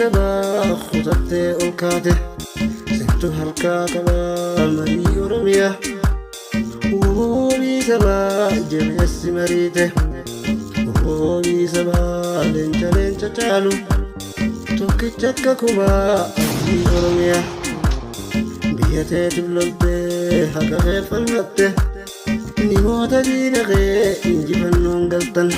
سبا خطبت أوكاته ست هركا كما مري أورميا وبي سبا جمس مريته وبي سبا لنجا تالو توكي تشكا كما أبي أورميا بيته تبلغته هكا فلمته نموت دينغي إنجي فنون قلتن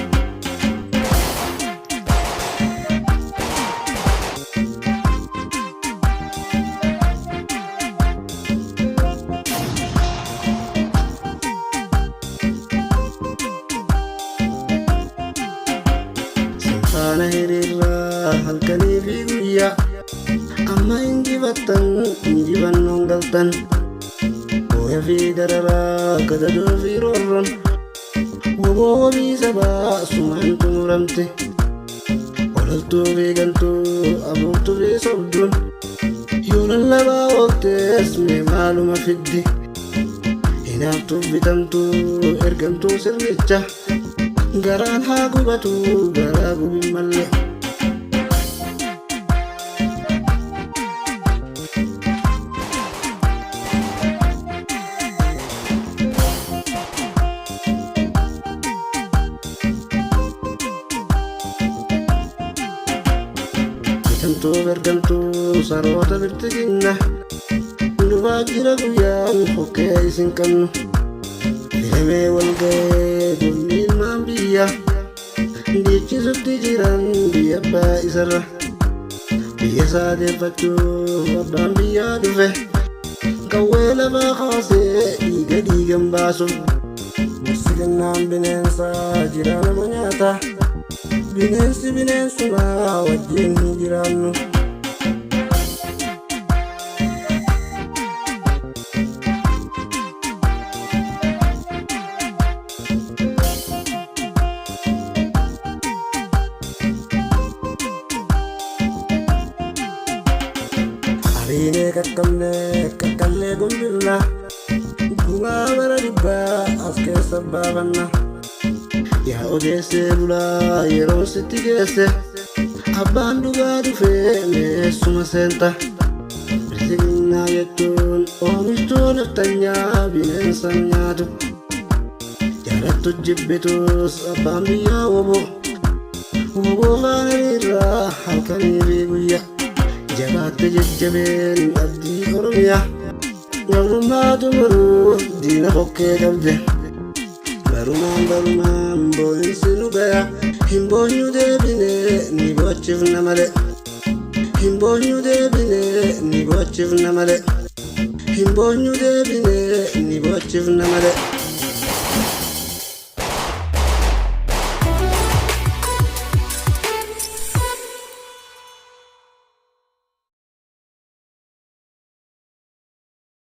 سنفانا هريرا هلكني في قويا أما إنجي فنون قلتن ويا في دررا كددو في رورن وبو بي سبا سمان تمرمتي وللتو في قلتو أبوتو في صبدون يولن لبا وقت اسمي معلومة في الدي هنافتو بتمتو إرقمتو سرمتشا غران هاقو باتو غراقو بمالي Tanto bergantu sarota berteginna Lupa kira guyang hoke isingkan Deme walge gunil mambiya Dici suti jiran biya pa isara Biya sade pacu abang biya duve Kawela ba khase iga digam baso Musikan nam binensa jirana manyata Binensi ma wajin jiranu Arine kakalle gumbilla Guma baradiba aske sababana Ya odese bula yero setigese Abandu gadu fe suma senta Bersigna yetun omistu naftanya binensan nyadu Jaratu jibbitus abandu ya wobo Wobo vanirra halkani biguya Jabate jajjaben abdi ormiya Yawmadu muru dina hokke gabde Baruman boyin sinu gaya Himbonyu debine ni bochif namale Himbonyu debine ni bochif namale Himbonyu debine ni bochif namale